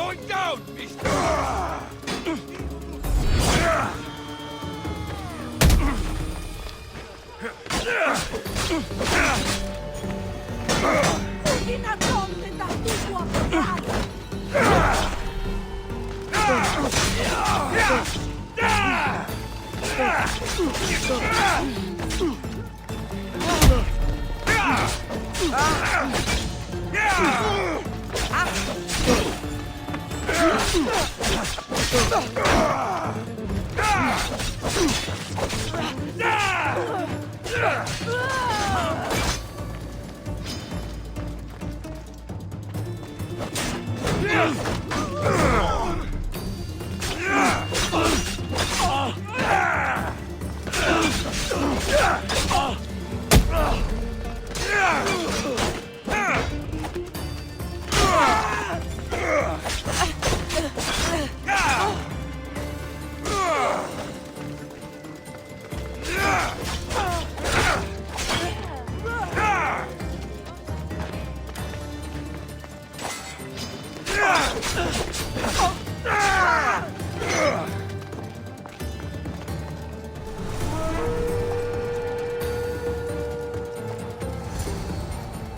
going down, Misthios! Una donne da tua portata!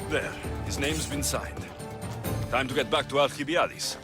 There, his name's been signed. Time to get back to Alcibiades.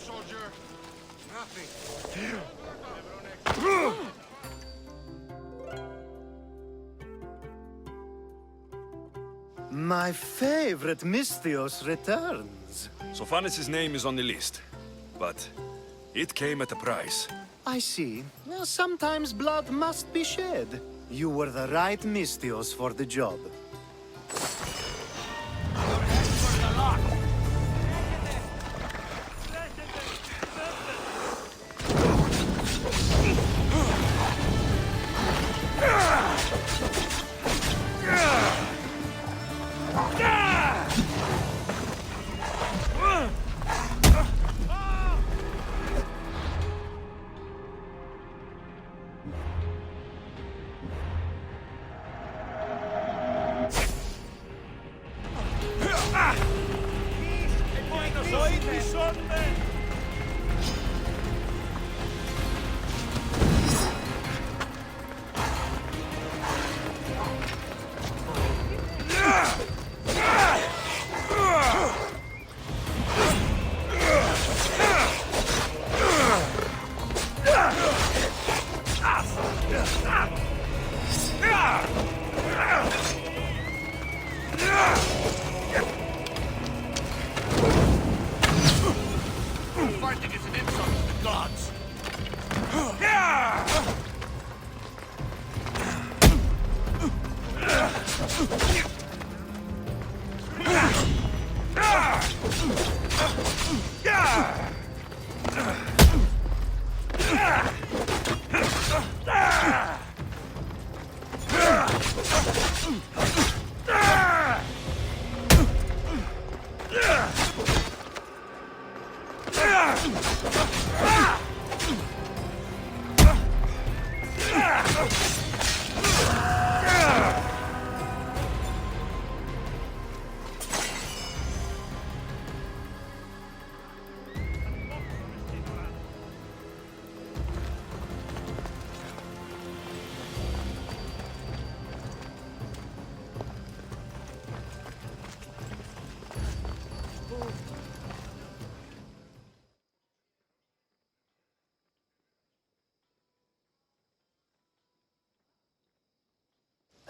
Soldier! Nothing. My favorite Misthios returns. Sophanis' name is on the list, but it came at a price. I see. Well, sometimes blood must be shed. You were the right Misthios for the job. Fighting is an insult to the gods.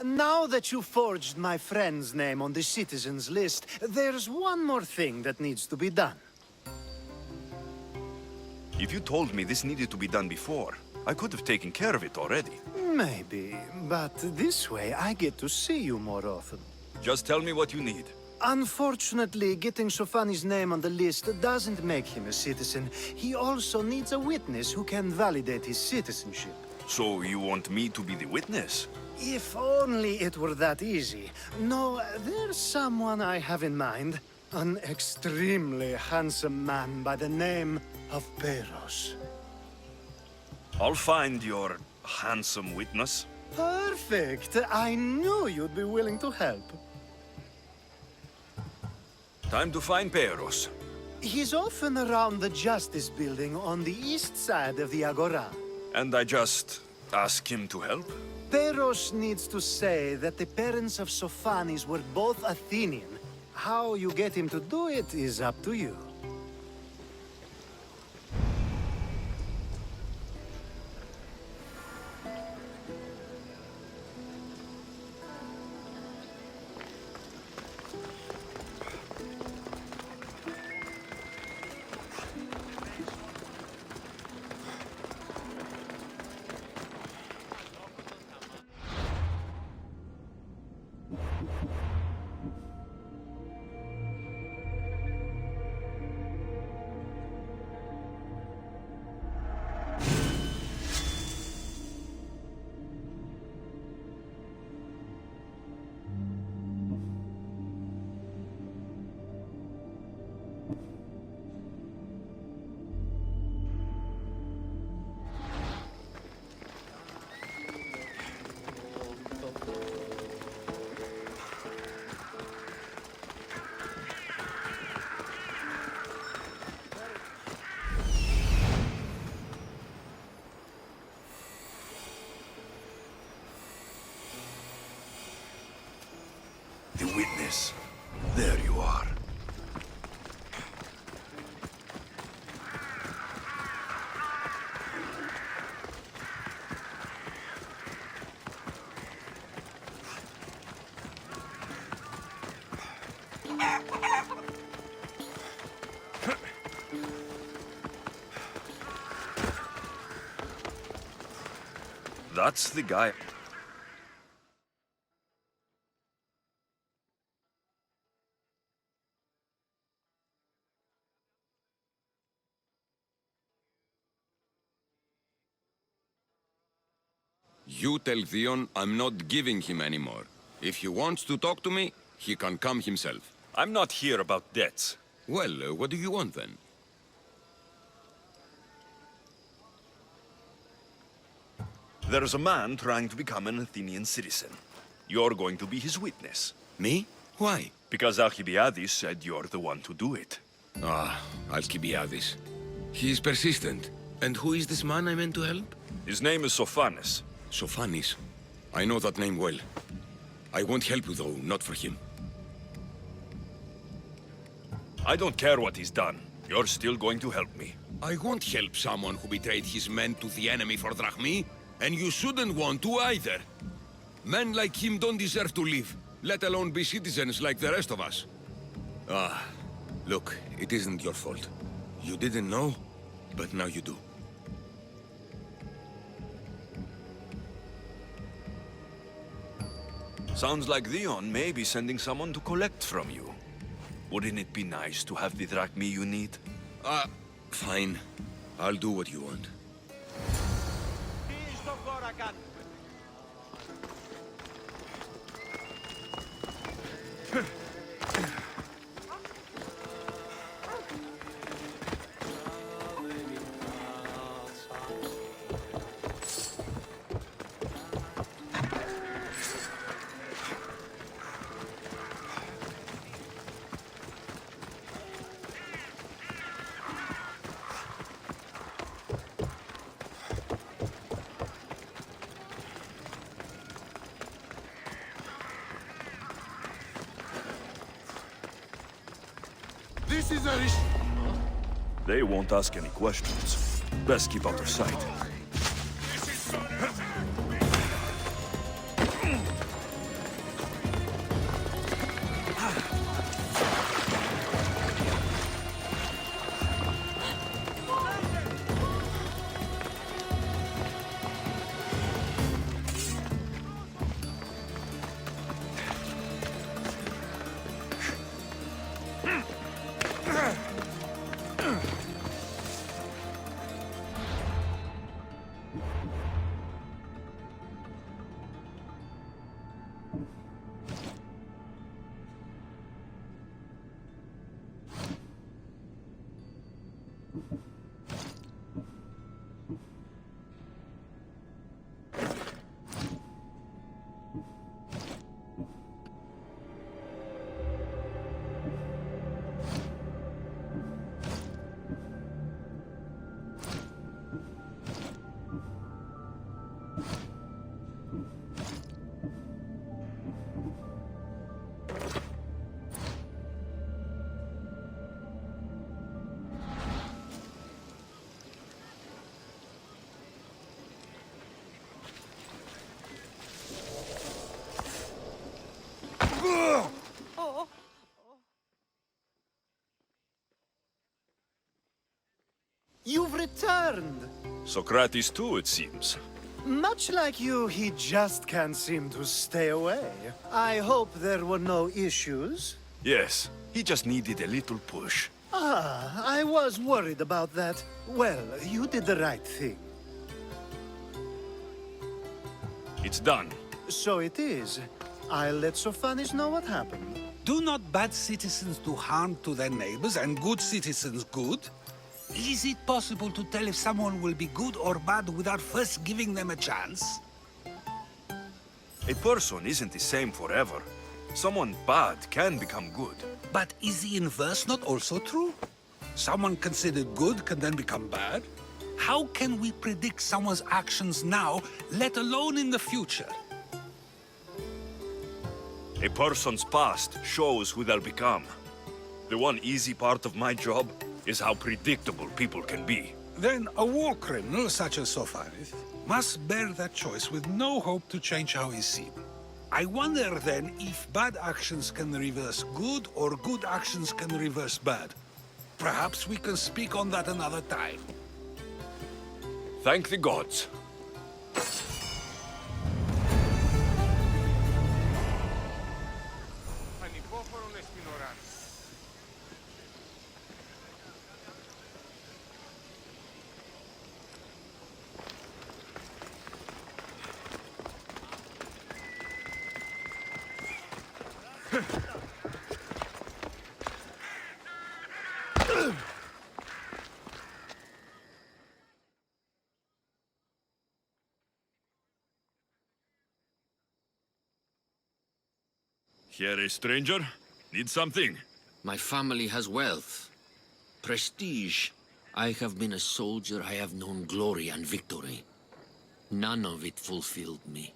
Now that you forged my friend's name on the citizens list, there's one more thing that needs to be done. If you told me this needed to be done before, I could have taken care of it already. Maybe, but this way I get to see you more often. Just tell me what you need. Unfortunately, getting Sofani's name on the list doesn't make him a citizen. He also needs a witness who can validate his citizenship. So you want me to be the witness? If only it were that easy. No, there's someone I have in mind. An extremely handsome man by the name of Peros. I'll find your handsome witness. Perfect! I knew you'd be willing to help. Time to find Peros. He's often around the Justice Building on the east side of the Agora. And I just ask him to help? Peros needs to say that the parents of Sophanes were both Athenian. How you get him to do it is up to you. The witness. There you are. That's the guy. You tell Theon I'm not giving him anymore. If he wants to talk to me, he can come himself. I'm not here about debts. Well, what do you want then? There's a man trying to become an Athenian citizen. You're going to be his witness. Me? Why? Because Alcibiades said you're the one to do it. Ah, Alcibiades. He is persistent. And who is this man I meant to help? His name is Sophanes. Sophanes. I know that name well. I won't help you, though, not for him. I don't care what he's done. You're still going to help me. I won't help someone who betrayed his men to the enemy for drachmi, and you shouldn't want to either. Men like him don't deserve to live, let alone be citizens like the rest of us. Ah, look, it isn't your fault. You didn't know, but now you do. Sounds like Theon may be sending someone to collect from you. Wouldn't it be nice to have the drachmi you need? Fine. I'll do what you want. This is a... They won't ask any questions. Best keep out of sight. You've returned! Socrates too, it seems. Much like you, he just can't seem to stay away. I hope there were no issues. Yes, he just needed a little push. Ah, I was worried about that. Well, you did the right thing. It's done. So it is. I'll let Sophanes know what happened. Do not bad citizens do harm to their neighbors and good citizens good? Is it possible to tell if someone will be good or bad without first giving them a chance? A person isn't the same forever. Someone bad can become good. But is the inverse not also true? Someone considered good can then become bad? How can we predict someone's actions now, let alone in the future? A person's past shows who they'll become. The one easy part of my job is how predictable people can be. Then a war criminal such as Sophanes must bear that choice with no hope to change how he's seen. I wonder then if bad actions can reverse good or good actions can reverse bad. Perhaps we can speak on that another time. Thank the gods. Here, a stranger? Need something? My family has wealth. Prestige. I have been a soldier, I have known glory and victory. None of it fulfilled me.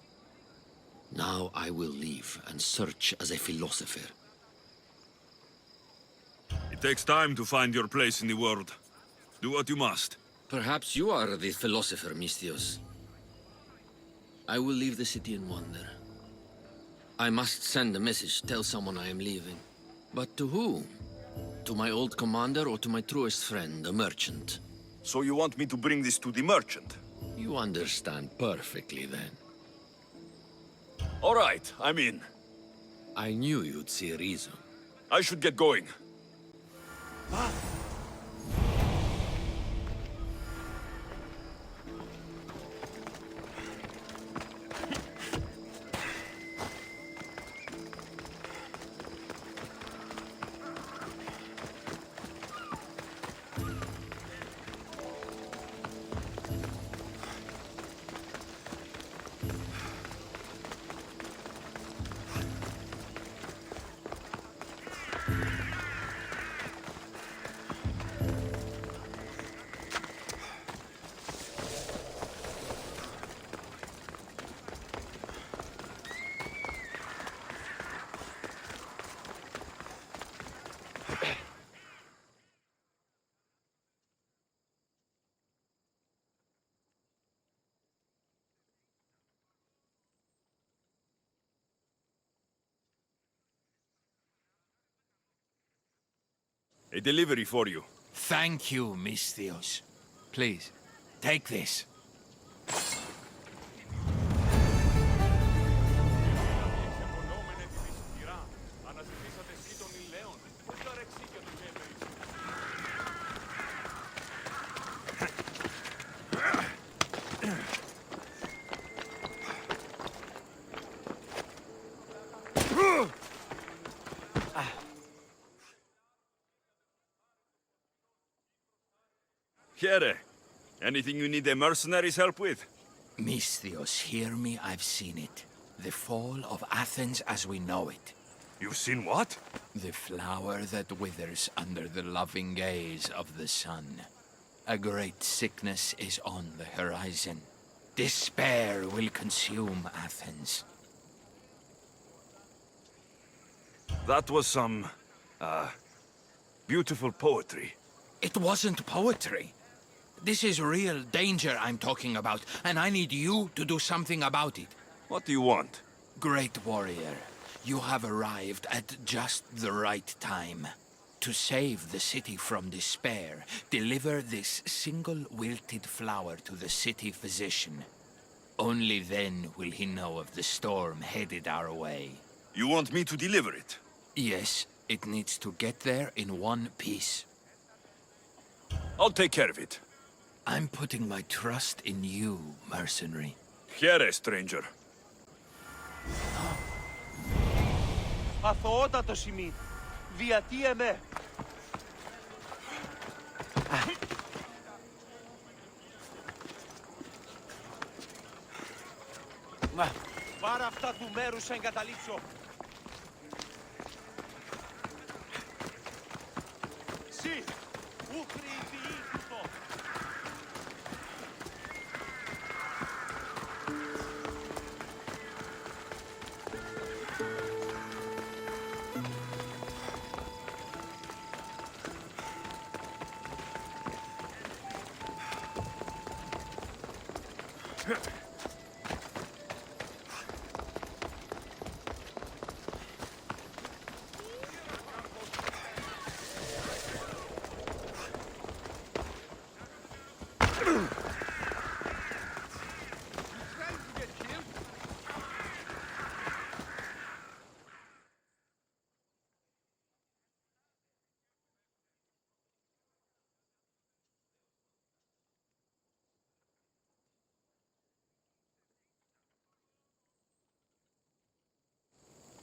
Now I will leave and search as a philosopher. It takes time to find your place in the world. Do what you must. Perhaps you are the philosopher, Misthios. I will leave the city and wander. I must send a message, tell someone I am leaving. But to whom? To my old commander or to my truest friend, a merchant? So you want me to bring this to the merchant? You understand perfectly, then. All right, I'm in. I knew you'd see reason. I should get going. A delivery for you. Thank you, Misthios. Please, take this. Here. Anything you need a mercenary's help with? Misthios, hear me, I've seen it. The fall of Athens as we know it. You've seen what? The flower that withers under the loving gaze of the sun. A great sickness is on the horizon. Despair will consume Athens. That was some, beautiful poetry. It wasn't poetry. This is real danger I'm talking about, and I need you to do something about it. What do you want? Great warrior, you have arrived at just the right time. To save the city from despair, deliver this single wilted flower to the city physician. Only then will he know of the storm headed our way. You want me to deliver it? Yes, it needs to get there in one piece. I'll take care of it. I'm putting my trust in you, mercenary. Here, stranger. Αθωότατος ημί, διατί εμέ. Πάρ' αυτά του μέρους εγκαταλείψω. Συ, ούχρη η ποιή τούτο.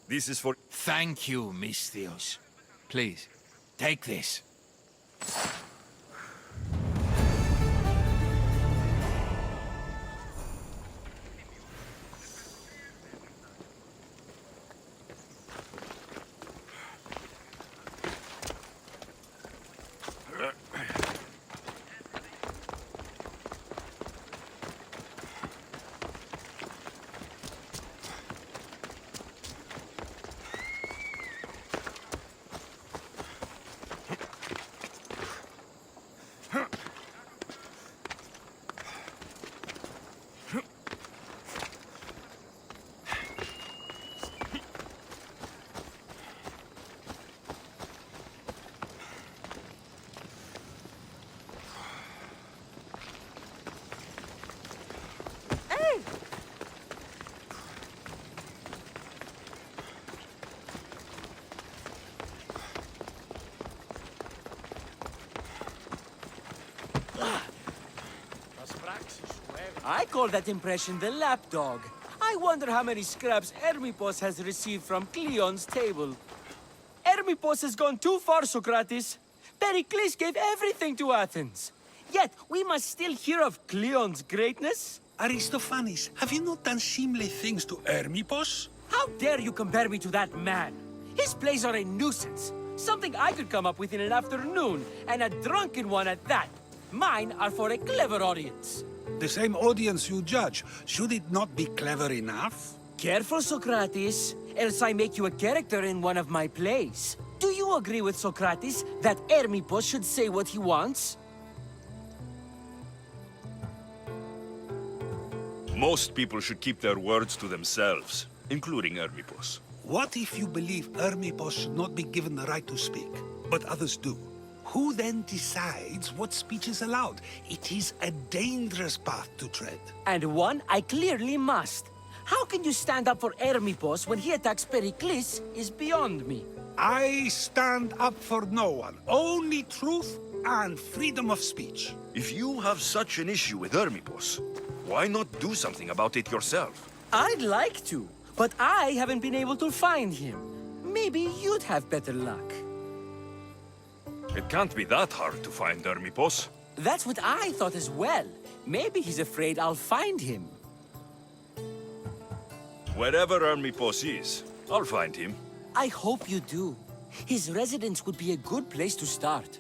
This is for... Thank you, Misthios. Please, take this. I call that impression the lapdog. I wonder how many scraps Hermippos has received from Cleon's table. Hermippos has gone too far, Socrates. Pericles gave everything to Athens. Yet, we must still hear of Cleon's greatness. Aristophanes, have you not done seemly things to Hermippos? How dare you compare me to that man? His plays are a nuisance. Something I could come up with in an afternoon, and a drunken one at that. Mine are for a clever audience. The same audience you judge. Should it not be clever enough? Careful, Socrates, else I make you a character in one of my plays. Do you agree with Socrates that Hermippos should say what he wants? Most people should keep their words to themselves, including Hermippos. What if you believe Hermippos should not be given the right to speak, but others do? Who then decides what speech is allowed? It is a dangerous path to tread. And one I clearly must. How can you stand up for Hermippos when he attacks Pericles is beyond me. I stand up for no one. Only truth and freedom of speech. If you have such an issue with Hermippos, why not do something about it yourself? I'd like to, but I haven't been able to find him. Maybe you'd have better luck. It can't be that hard to find Hermippos. That's what I thought as well. Maybe he's afraid I'll find him. Wherever Hermippos is, I'll find him. I hope you do. His residence would be a good place to start.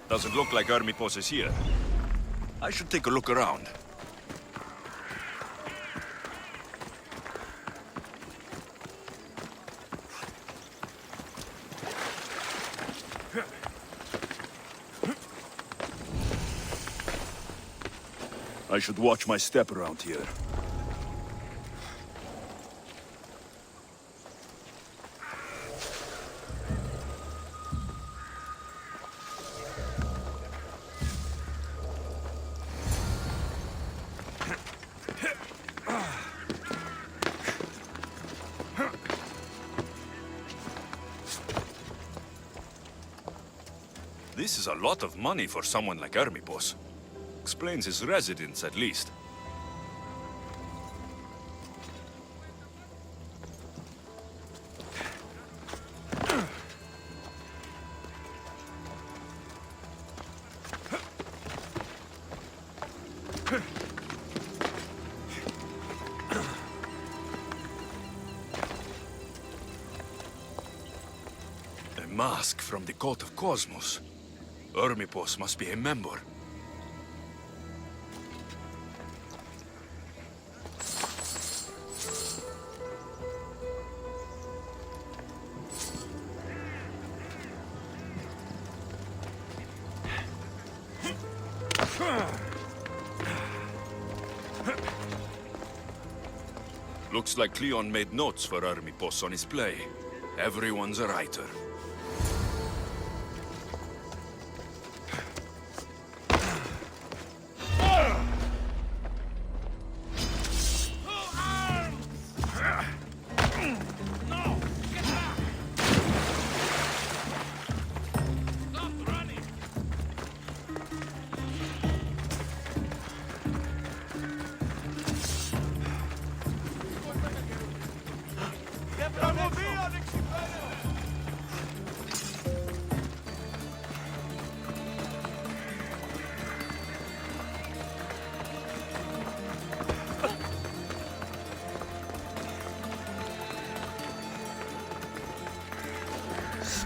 Doesn't look like Hermippos is here. I should take a look around. I should watch my step around here. This is a lot of money for someone like Hermippos. Explains his residence, at least. A mask from the Court of Cosmos. Hermippos must be a member. Looks like Cleon made notes for Hermippos on his play. Everyone's a writer.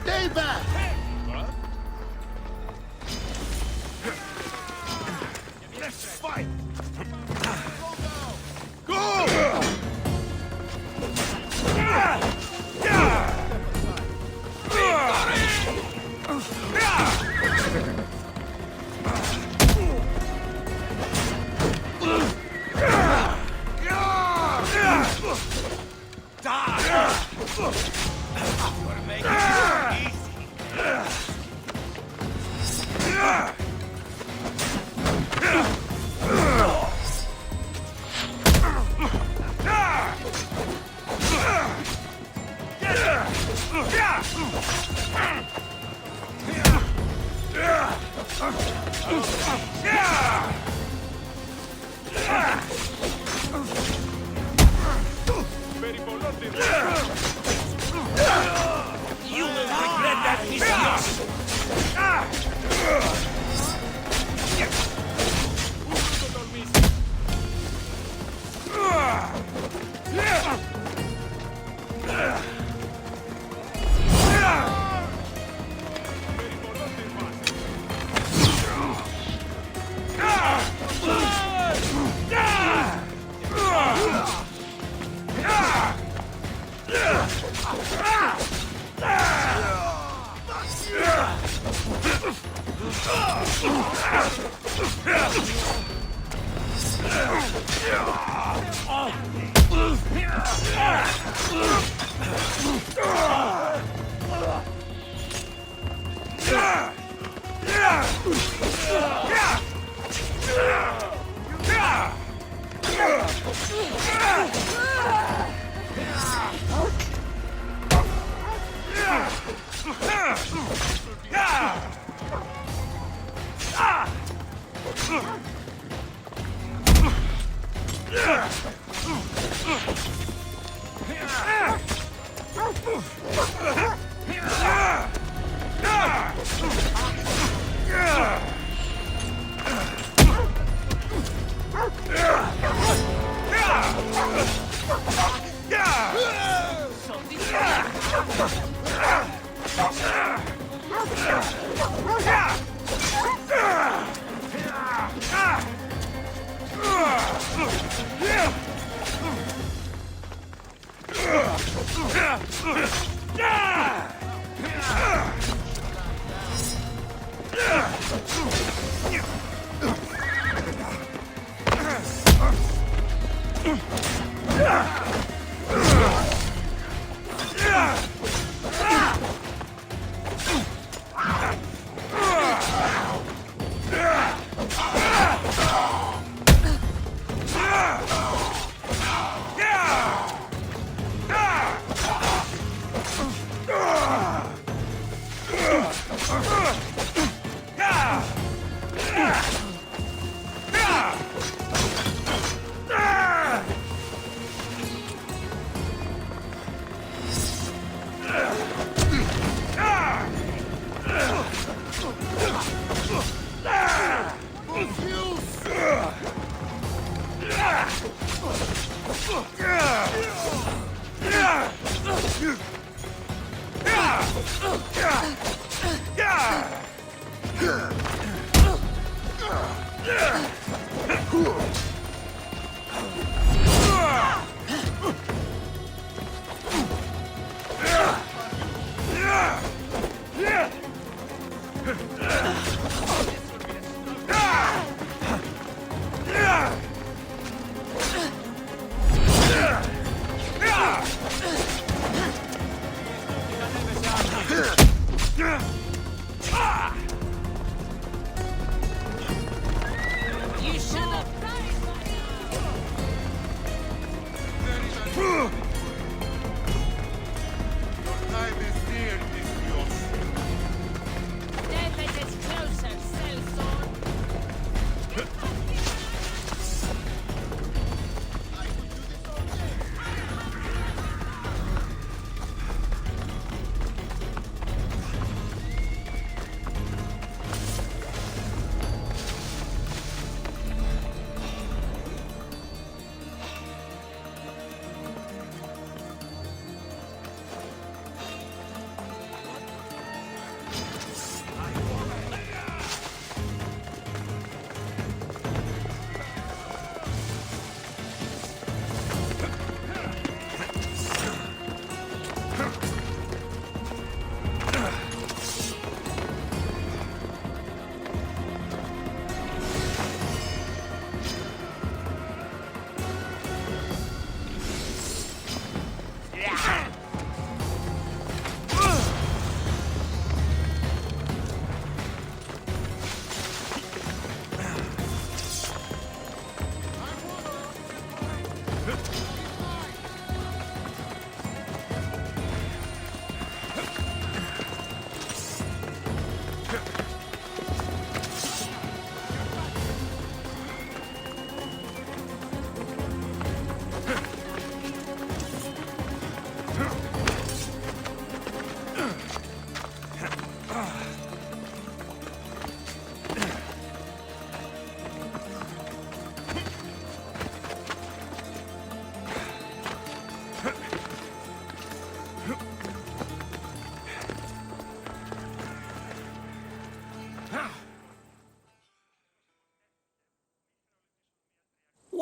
Stay back! Let's fight! Go! You will regret that, Misthios!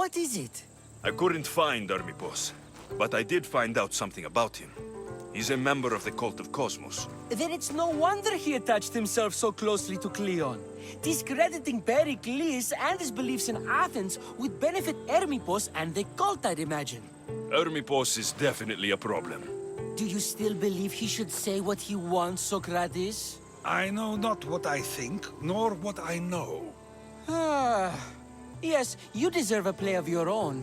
What is it? I couldn't find Hermipos, but I did find out something about him. He's a member of the cult of Cosmos. Then it's no wonder he attached himself so closely to Cleon. Discrediting Pericles and his beliefs in Athens would benefit Hermipos and the cult, I'd imagine. Hermipos is definitely a problem. Do you still believe he should say what he wants, Socrates? I know not what I think, nor what I know. Ah, yes, you deserve a play of your own.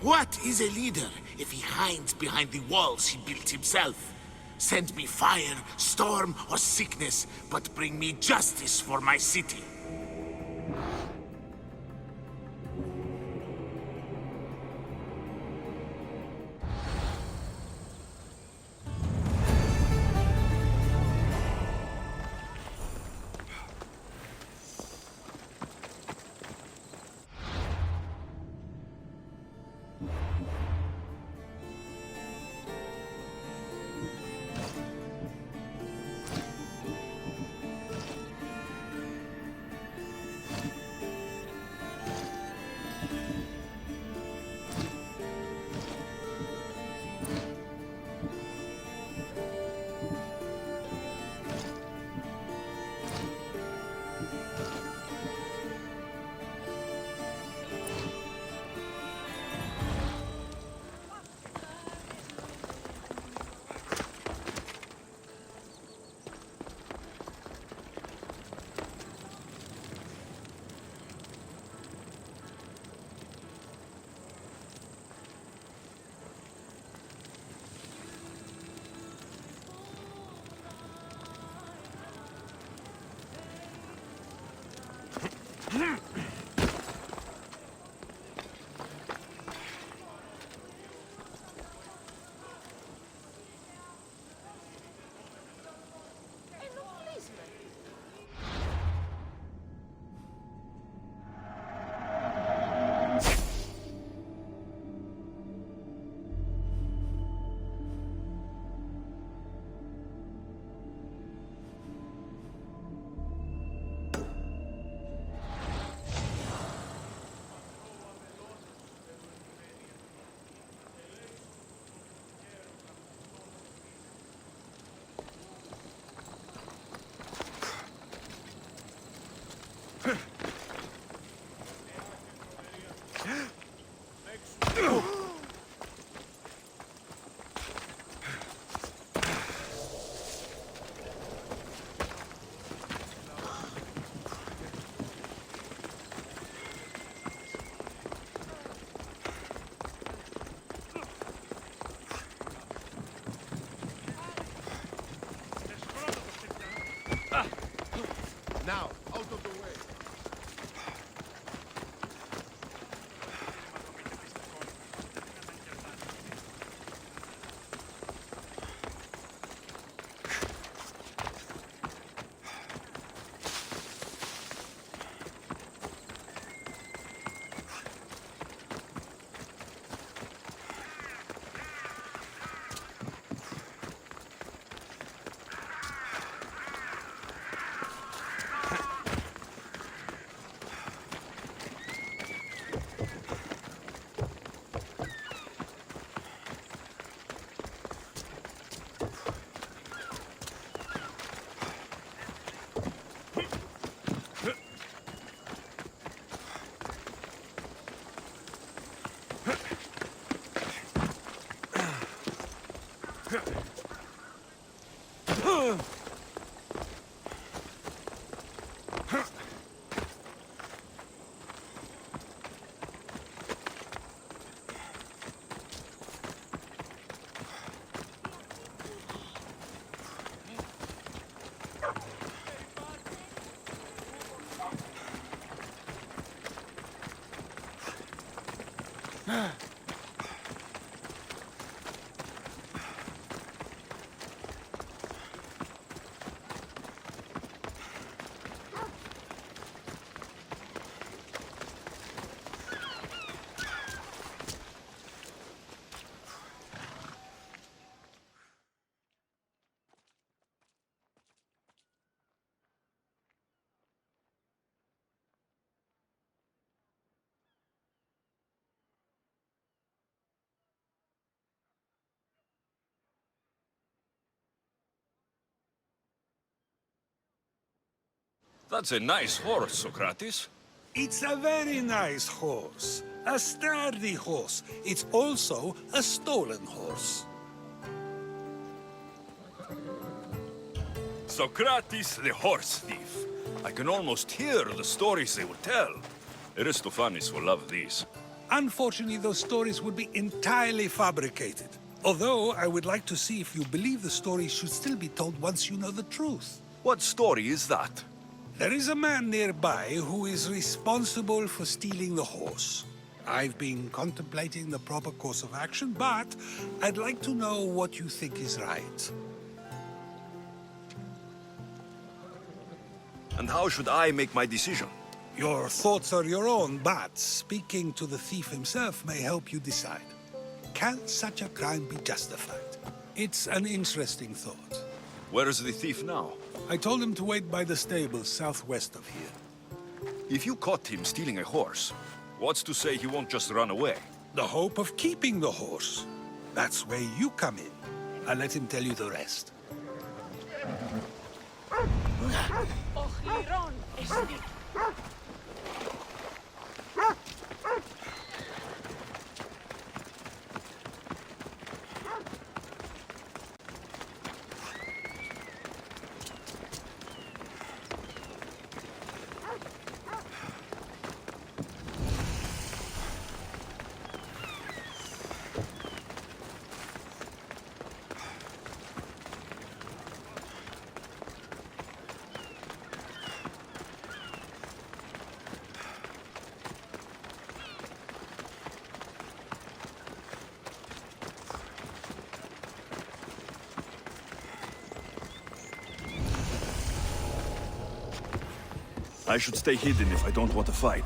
What is a leader if he hides behind the walls he built himself? Send me fire, storm, or sickness, but bring me justice for my city. Now, out of the way. That's a nice horse, Socrates. It's a very nice horse. A sturdy horse. It's also a stolen horse. Socrates, the horse thief. I can almost hear the stories they will tell. Aristophanes will love these. Unfortunately, those stories would be entirely fabricated. Although, I would like to see if you believe the stories should still be told once you know the truth. What story is that? There is a man nearby who is responsible for stealing the horse. I've been contemplating the proper course of action, but I'd like to know what you think is right. And how should I make my decision? Your thoughts are your own, but speaking to the thief himself may help you decide. Can such a crime be justified? It's an interesting thought. Where is the thief now? I told him to wait by the stables southwest of here. If you caught him stealing a horse, what's to say he won't just run away? The hope of keeping the horse. That's where you come in. I'll let him tell you the rest. Οχυρών εστί. I should stay hidden if I don't want to fight.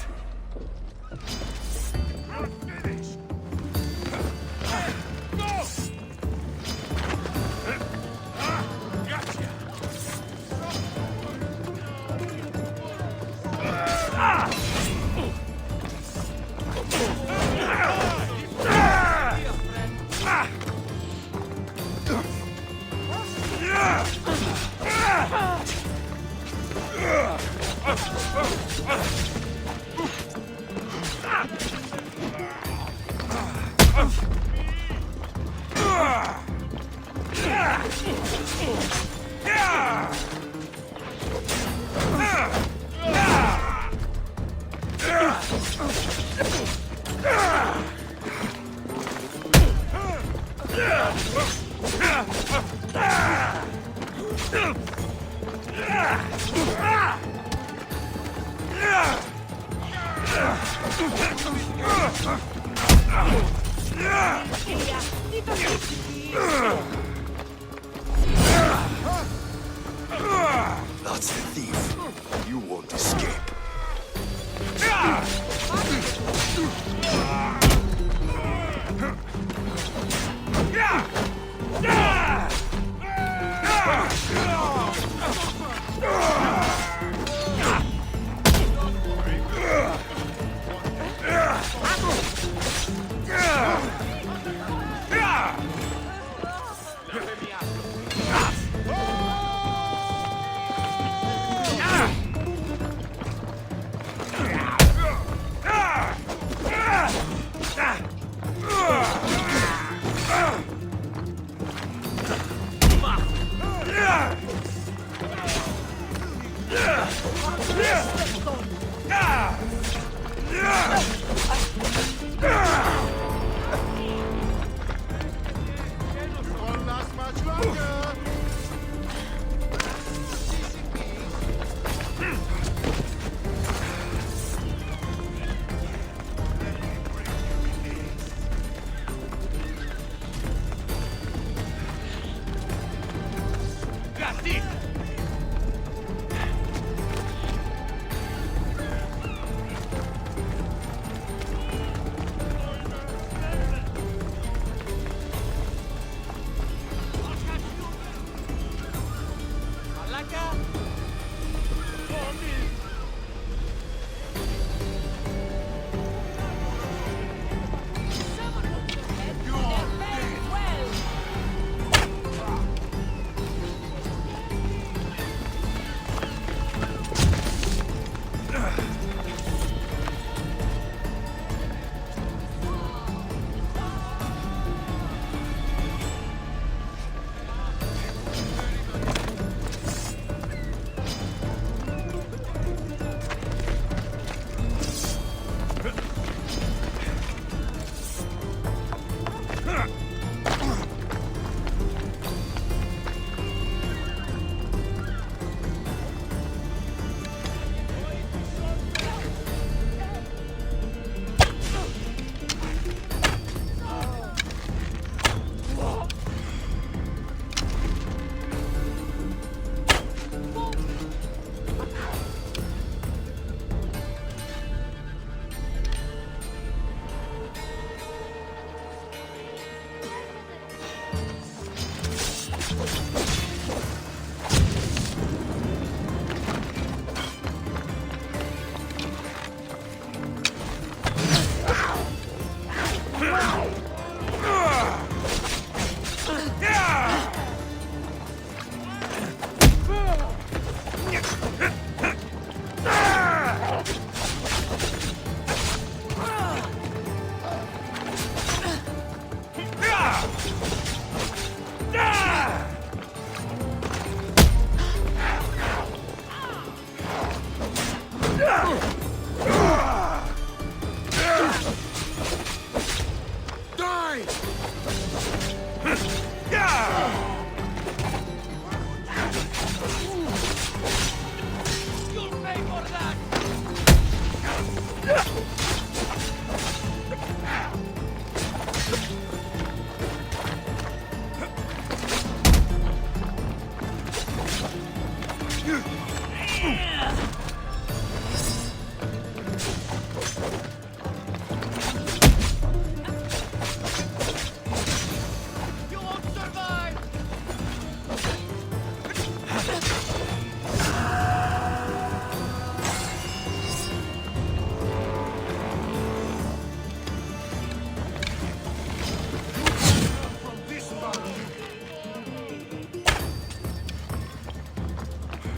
That's the thief. You won't escape.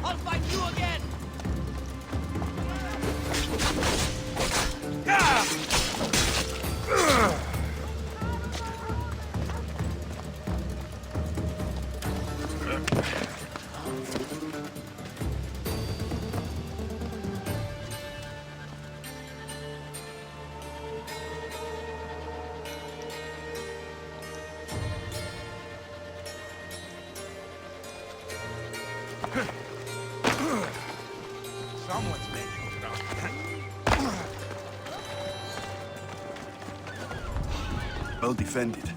I'll fight you again! Someone's making trouble. Well defended.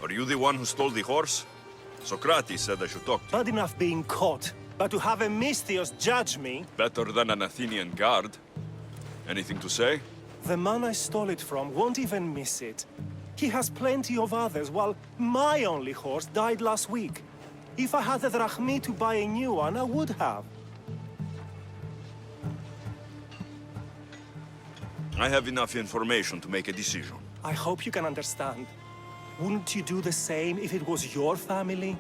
Are you the one who stole the horse? Socrates said I should talk to you. Bad enough being caught, but to have a Misthios judge me, Better than an Athenian guard. Anything to say? the man I stole it from won't even miss it. He has plenty of others, while my only horse died last week. If I had the drachmi to buy a new one, I would have. I have enough information to make a decision. I hope you can understand. Wouldn't you do the same if it was your family?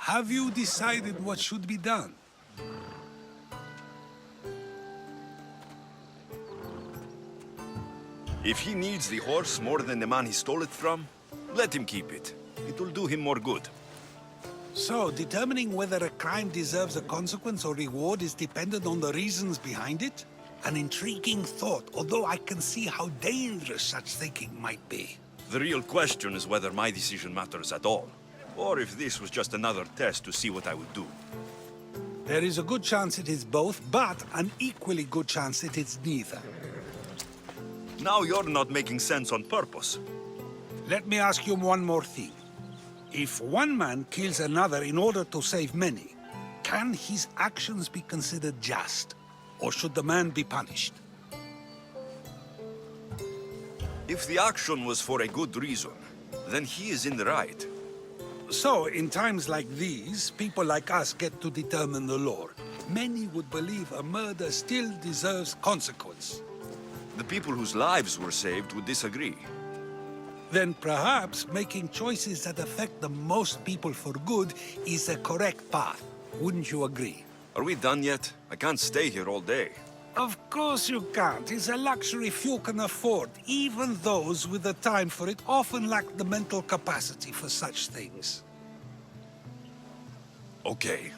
Have you decided what should be done? If he needs the horse more than the man he stole it from, let him keep it. It will do him more good. So, determining whether a crime deserves a consequence or reward is dependent on the reasons behind it? An intriguing thought, although I can see how dangerous such thinking might be. The real question is whether my decision matters at all, or if this was just another test to see what I would do. There is a good chance it is both, but an equally good chance it is neither. Now you're not making sense on purpose. Let me ask you one more thing. If one man kills another in order to save many, can his actions be considered just? Or should the man be punished? If the action was for a good reason, then he is in the right. So, in times like these, people like us get to determine the law. Many would believe a murder still deserves consequence. The people whose lives were saved would disagree. Then perhaps making choices that affect the most people for good is the correct path. Wouldn't you agree? Are we done yet? I can't stay here all day. Of course you can't. It's a luxury few can afford. Even those with the time for it often lack the mental capacity for such things. Okay.